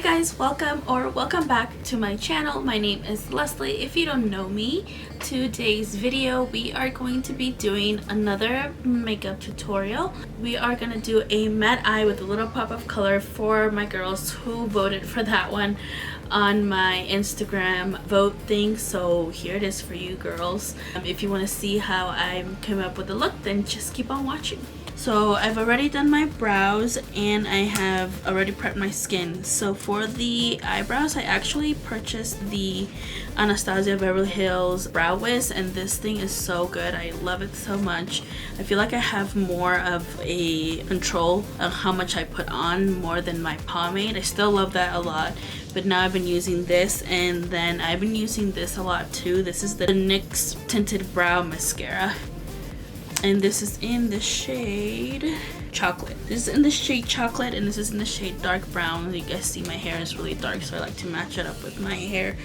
guys, welcome back to my channel. My name is Leslie. If you don't know me, today's video we are going to be doing another makeup tutorial. We are going to do a matte eye with a little pop of color for my girls who voted for that one on my Instagram vote thing. So here it is for you girls. If you want to see how I came up with the look, then just keep on watching. So I've already done my brows and I have already prepped my skin. So for the eyebrows, I actually purchased the Anastasia Beverly Hills Brow Wiz, and this thing is so good. I love it so much. I feel like I have more of a control of how much I put on more than my pomade. I still love that a lot, but now I've been using this, and then I've been using this a lot too. This is the NYX Tinted Brow Mascara. And this is in the shade Chocolate. This is in the shade Chocolate, and this is in the shade Dark Brown. You guys see my hair is really dark, so I like to match it up with my hair.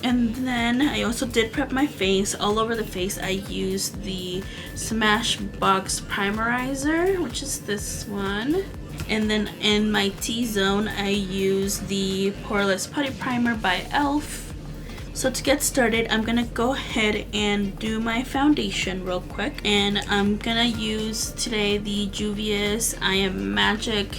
And then I also did prep my face. All over the face I used the Smashbox Primerizer, which is this one. And then in my T-zone I used the Poreless Putty Primer by e.l.f. So to get started, I'm gonna go ahead and do my foundation real quick, and I'm gonna use today the Juvias I Am Magic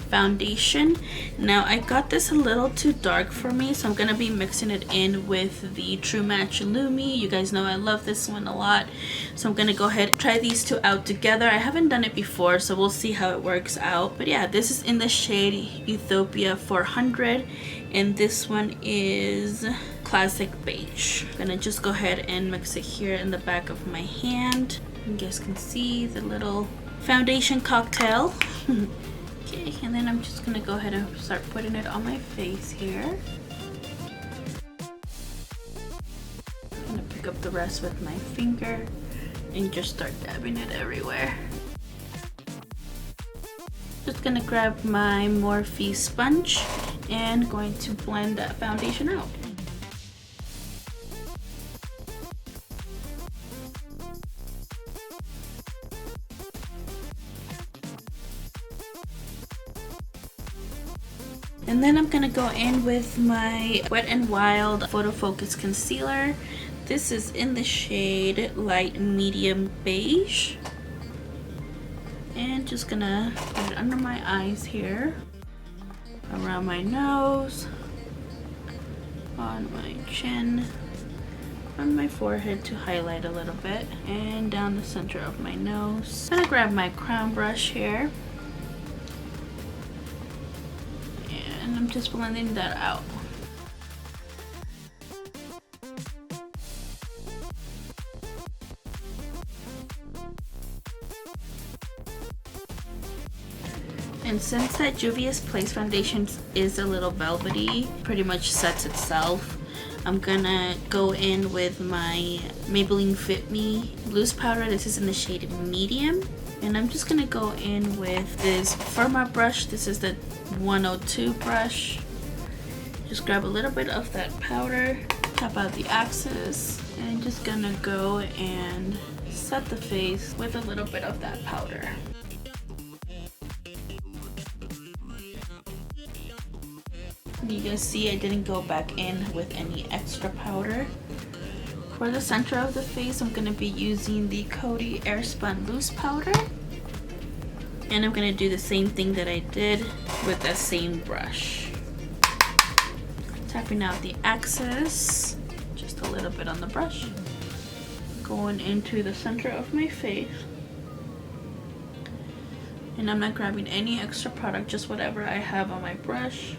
foundation. Now I got this a little too dark for me, so I'm gonna be mixing it in with the True Match Lumi. You guys know I love this one a lot, so I'm gonna go ahead and try these two out together. I haven't done it before, so we'll see how it works out. But yeah, this is in the shade Ethiopia 400, and this one is Classic Beige. I'm gonna just go ahead and mix it here in the back of my hand. You guys can see the little foundation cocktail. Okay, and then I'm just gonna go ahead and start putting it on my face here. I'm gonna pick up the rest with my finger and just start dabbing it everywhere. Just gonna grab my Morphe sponge and going to blend that foundation out. And then I'm gonna go in with my Wet n Wild Photo Focus Concealer. This is in the shade Light Medium Beige. And just gonna put it under my eyes here, around my nose, on my chin, on my forehead to highlight a little bit, and down the center of my nose. I'm gonna grab my crown brush here. And I'm just blending that out. And since that Juvia's Place foundation is a little velvety, pretty much sets itself, I'm gonna go in with my Maybelline Fit Me loose powder. This is in the shade Medium. And I'm just gonna go in with this Firma brush. This is the 102 brush. Just grab a little bit of that powder, tap out the axis, and just gonna go and set the face with a little bit of that powder. You guys see I didn't go back in with any extra powder. For the center of the face, I'm gonna be using the Coty Airspun loose powder. And I'm gonna do the same thing that I did with that same brush. Tapping out the axis, just a little bit on the brush. Going into the center of my face. And I'm not grabbing any extra product, just whatever I have on my brush.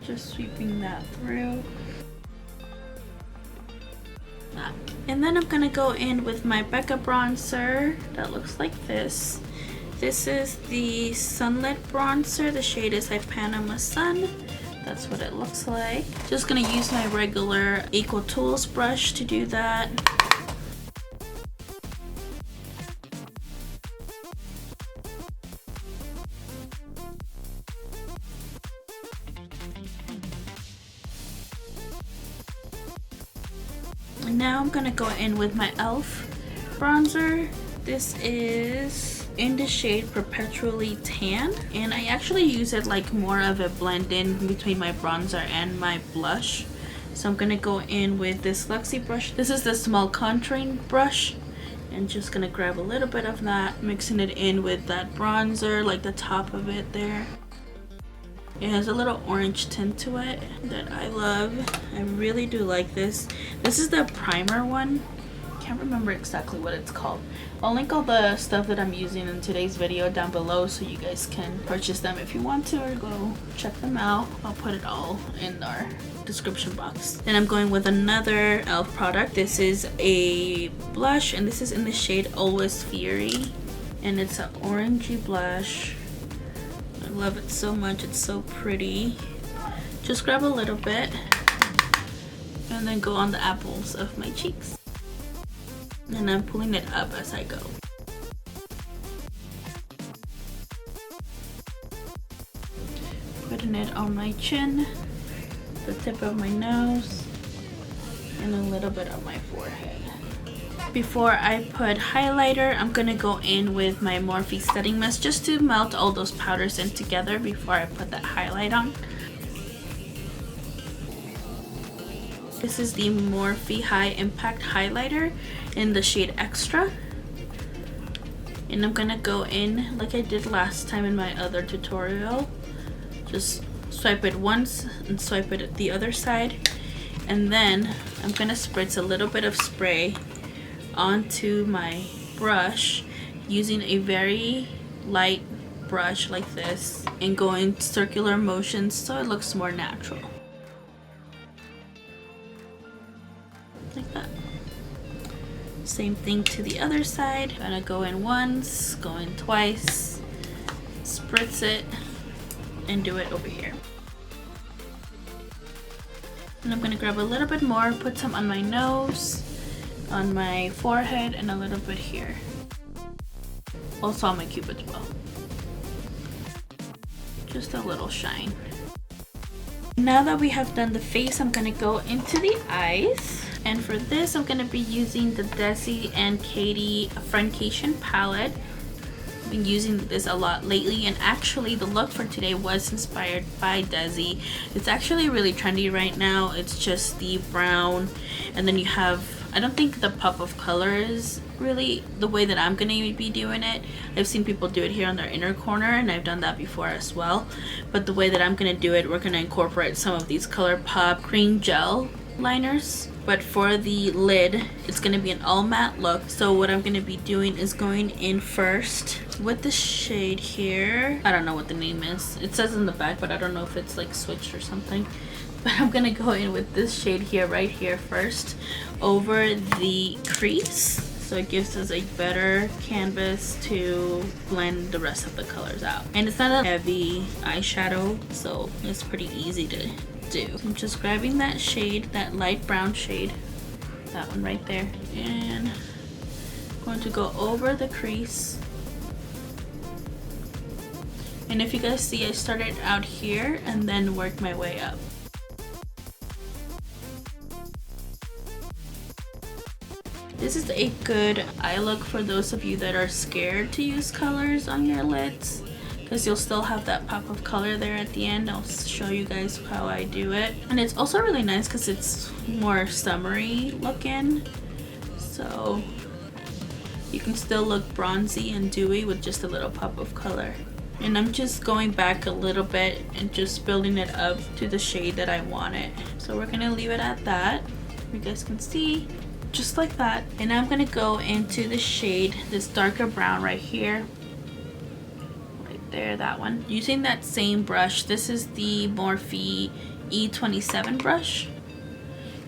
Just sweeping that through. And then I'm gonna go in with my Becca bronzer that looks like this. This is the Sunlit bronzer. The shade is Panama Sun. That's what it looks like. Just gonna use my regular Equal Tools brush to do that. And now I'm gonna go in with my e.l.f. bronzer. This is in the shade Perpetually Tan, and I actually use it like more of a blend in between my bronzer and my blush. So I'm gonna go in with this Luxie brush. This is the small contouring brush, and just gonna grab a little bit of that, mixing it in with that bronzer, like the top of it there. It has a little orange tint to it that I love. I really do like this. This is the primer one. Can't remember exactly what it's called. I'll link all the stuff that I'm using in today's video down below so you guys can purchase them if you want to, or go check them out. I'll put it all in our description box. Then I'm going with another e.l.f. product. This is a blush, and this is in the shade Always Fury, and it's an orangey blush. I love it so much. It's so pretty. Just grab a little bit and then go on the apples of my cheeks. And I'm pulling it up as I go. Putting it on my chin, the tip of my nose, and a little bit on my forehead. Before I put highlighter, I'm gonna go in with my Morphe setting mist just to melt all those powders in together before I put that highlight on. This is the Morphe High Impact Highlighter in the shade Extra. And I'm gonna go in like I did last time in my other tutorial. Just swipe it once and swipe it the other side. And then I'm gonna spritz a little bit of spray onto my brush using a very light brush like this and go in circular motions so it looks more natural. Like that. Same thing to the other side. I'm gonna go in once, go in twice, spritz it, and do it over here. And I'm gonna grab a little bit more, put some on my nose, on my forehead, and a little bit here. Also on my cupid's bow. Just a little shine. Now that we have done the face, I'm gonna go into the eyes. And for this, I'm gonna be using the Desi and Katy Friendcation palette. I've been using this a lot lately, and actually the look for today was inspired by Desi. It's actually really trendy right now. It's just the brown, and then you have, I don't think the pop of color is really the way that I'm gonna be doing it. I've seen people do it here on their inner corner, and I've done that before as well. But the way that I'm gonna do it, we're gonna incorporate some of these Colourpop cream gel liners. But for the lid, it's gonna be an all matte look. So what I'm gonna be doing is going in first with the shade here. I don't know what the name is. It says in the back, but I don't know if it's like switched or something. But I'm gonna go in with this shade here, right here first, over the crease. So it gives us a better canvas to blend the rest of the colors out. And it's not a heavy eyeshadow, so it's pretty easy to do. I'm just grabbing that shade, that light brown shade, that one right there, and I'm going to go over the crease. And if you guys see, I started out here and then worked my way up. This is a good eye look for those of you that are scared to use colors on your lids, because you'll still have that pop of color there at the end. I'll show you guys how I do it. And it's also really nice because it's more summery looking, so you can still look bronzy and dewy with just a little pop of color. And I'm just going back a little bit and just building it up to the shade that I want it. So we're gonna leave it at that. You guys can see, just like that. And now I'm gonna go into the shade, this darker brown right here. There, that one, using that same brush. This is the Morphe E27 brush,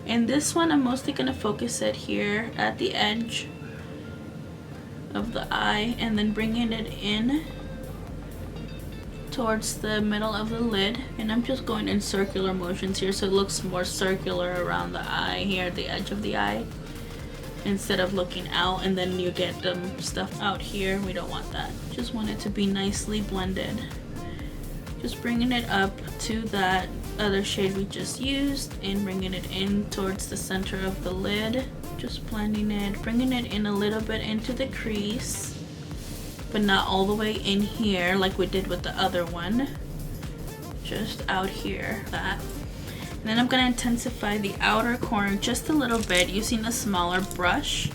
and this one I'm mostly going to focus it here at the edge of the eye, and then bringing it in towards the middle of the lid. And I'm just going in circular motions here so it looks more circular around the eye here, the edge of the eye, instead of looking out and then you get stuff out here. We don't want that. Just want it to be nicely blended. Just bringing it up to that other shade we just used and bringing it in towards the center of the lid. Just blending it, bringing it in a little bit into the crease, but not all the way in here like we did with the other one. Just out here, that. And then I'm gonna intensify the outer corner just a little bit using a smaller brush.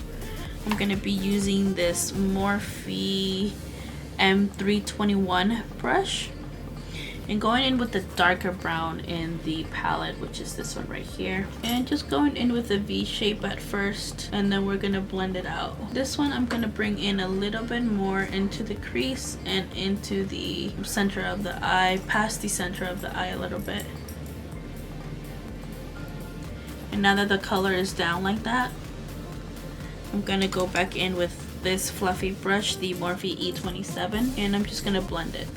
I'm gonna be using this Morphe M321 brush and going in with the darker brown in the palette, which is this one right here, and just going in with a V shape at first, and then we're gonna blend it out. This one I'm gonna bring in a little bit more into the crease and into the center of the eye, past the center of the eye a little bit. And now that the color is down like that, I'm gonna go back in with this fluffy brush, the Morphe E27, and I'm just gonna blend it.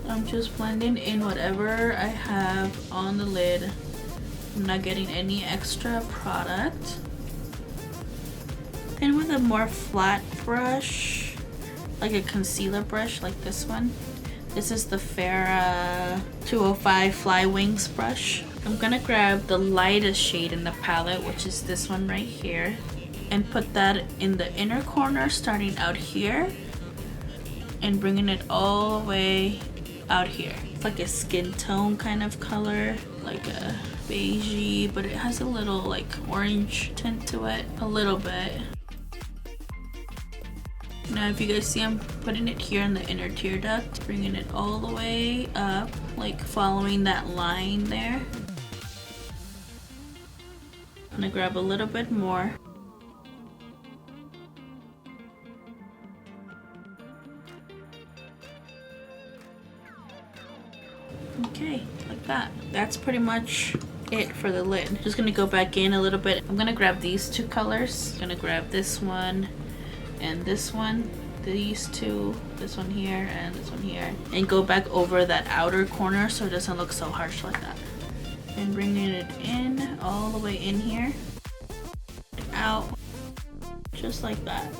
I'm just blending in whatever I have on the lid. I'm not getting any extra product. Then with a more flat brush, like a concealer brush like this one. This is the Farrah 205 Fly Wings brush. I'm gonna grab the lightest shade in the palette, which is this one right here, and put that in the inner corner starting out here and bringing it all the way out here. It's like a skin tone kind of color, like a beigey, but it has a little like orange tint to it, a little bit. Now if you guys see, I'm putting it here in the inner tear duct, bringing it all the way up, like following that line there. I'm gonna grab a little bit more. Okay, like that. That's pretty much it for the lid. Just gonna go back in a little bit. I'm gonna grab these two colors. I'm gonna grab this one and this one, these two, this one here and this one here, and go back over that outer corner so it doesn't look so harsh like that. And bringing it in, all the way in here, out, just like that.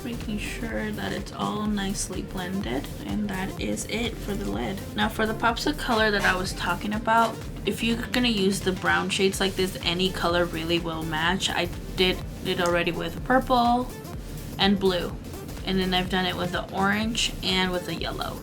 Making sure that it's all nicely blended, and that is it for the lid. Now for the pops of color that I was talking about, if you're gonna use the brown shades like this, any color really will match. I did it already with purple and blue, and then I've done it with the orange and with the yellow.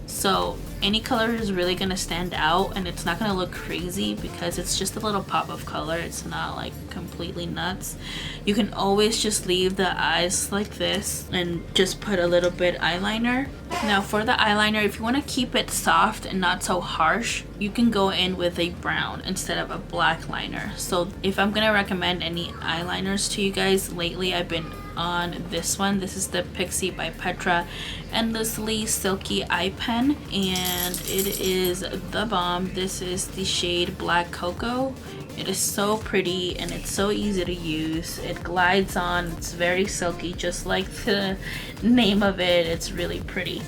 So any color is really gonna stand out, and it's not gonna look crazy because it's just a little pop of color. It's not like completely nuts. You can always just leave the eyes like this and just put a little bit eyeliner. Now for the eyeliner, if you want to keep it soft and not so harsh, you can go in with a brown instead of a black liner. So if I'm gonna recommend any eyeliners to you guys, lately I've been on this one. This is the Pixie by Petra Endlessly Silky Eye Pen, and it is the bomb. This is the shade Black Cocoa. It is so pretty and it's so easy to use. It glides on, it's very silky, just like the name of it. It's really pretty.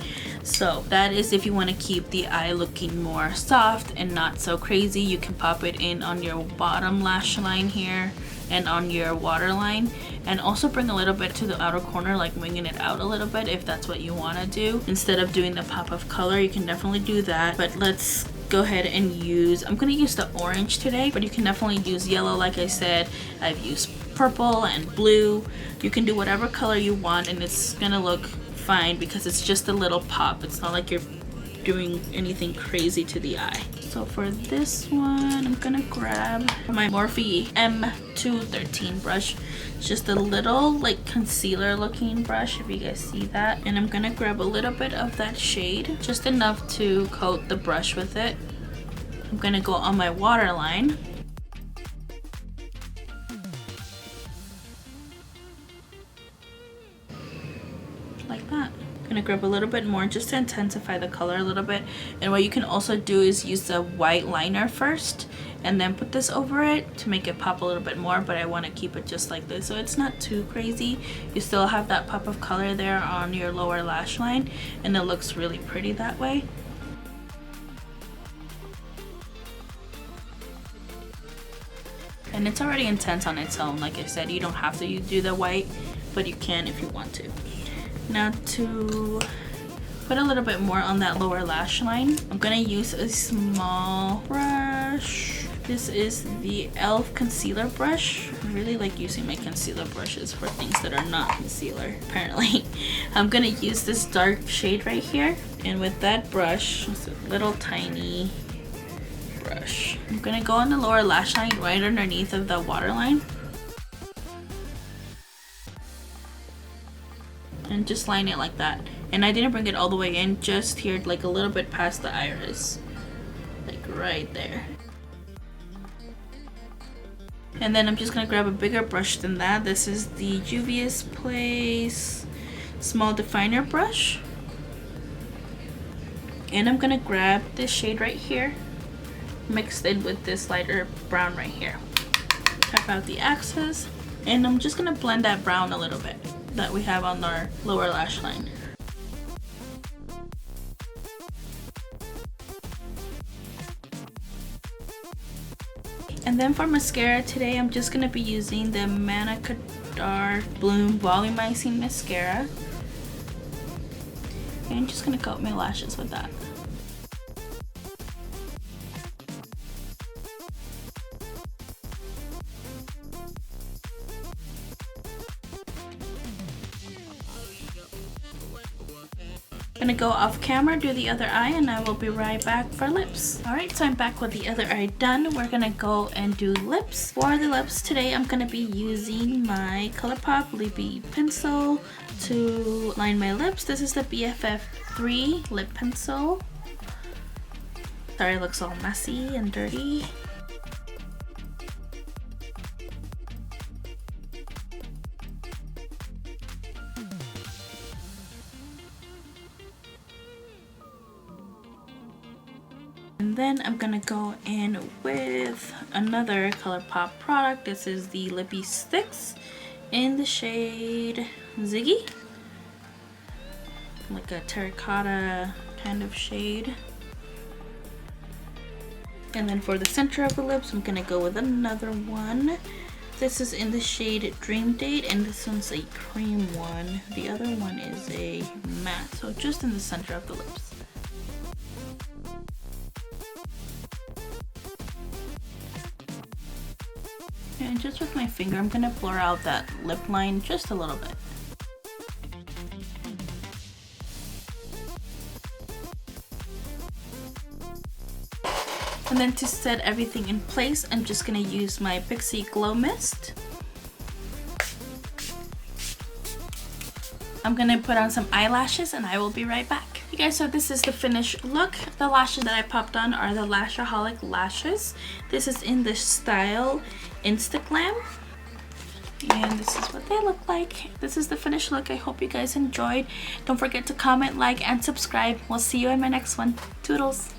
So that is if you want to keep the eye looking more soft and not so crazy. You can pop it in on your bottom lash line here and on your waterline, and also bring a little bit to the outer corner, like winging it out a little bit if that's what you want to do. Instead of doing the pop of color, you can definitely do that. But let's go ahead and use, I'm going to use the orange today, but you can definitely use yellow. Like I said, I've used purple and blue. You can do whatever color you want and it's going to look fine because it's just a little pop. It's not like you're doing anything crazy to the eye. So for this one, I'm gonna grab my Morphe M213 brush. It's just a little like concealer looking brush, if you guys see that. And I'm gonna grab a little bit of that shade, just enough to coat the brush with it. I'm gonna go on my waterline. Like that. Gonna grab a little bit more just to intensify the color a little bit. And what you can also do is use the white liner first and then put this over it to make it pop a little bit more, but I want to keep it just like this so it's not too crazy. You still have that pop of color there on your lower lash line and it looks really pretty that way. And it's already intense on its own. Like I said, you don't have to do the white, but you can if you want to. Now to put a little bit more on that lower lash line, I'm gonna use a small brush. This is the e.l.f. concealer brush. I really like using my concealer brushes for things that are not concealer, apparently. I'm gonna use this dark shade right here. And with that brush, it's a little tiny brush. I'm gonna go on the lower lash line right underneath of the waterline. And just line it like that. And I didn't bring it all the way in, just here like a little bit past the iris. Like right there. And then I'm just gonna grab a bigger brush than that. This is the Juvias Place Small Definer Brush. And I'm gonna grab this shade right here, mixed in with this lighter brown right here. Tap out the axis. And I'm just gonna blend that brown a little bit that we have on our lower lash line. And then for mascara today, I'm just gonna be using the MannaKadar Bloom Volumizing Mascara. And I'm just gonna coat my lashes with that. I'm gonna go off camera, do the other eye, and I will be right back for lips. Alright, so I'm back with the other eye done. We're gonna go and do lips. For the lips today, I'm gonna be using my Colourpop Lippie pencil to line my lips. This is the BFF3 lip pencil. Sorry, it looks all messy and dirty. And then I'm gonna go in with another Colourpop product. This is the Lippie Sticks in the shade Ziggie. Like a terracotta kind of shade. And then for the center of the lips, I'm gonna go with another one. This is in the shade Dream Date, and this one's a cream one. The other one is a matte, so just in the center of the lips. And just with my finger, I'm gonna blur out that lip line just a little bit. And then to set everything in place, I'm just gonna use my Pixie Glow Mist. I'm gonna put on some eyelashes and I will be right back. You guys, so this is the finished look. The lashes that I popped on are the Lashaholic lashes. This is in the style Instaglam. And this is what they look like. This is the finished look. I hope you guys enjoyed. Don't forget to comment, like, and subscribe. We'll see you in my next one. Toodles!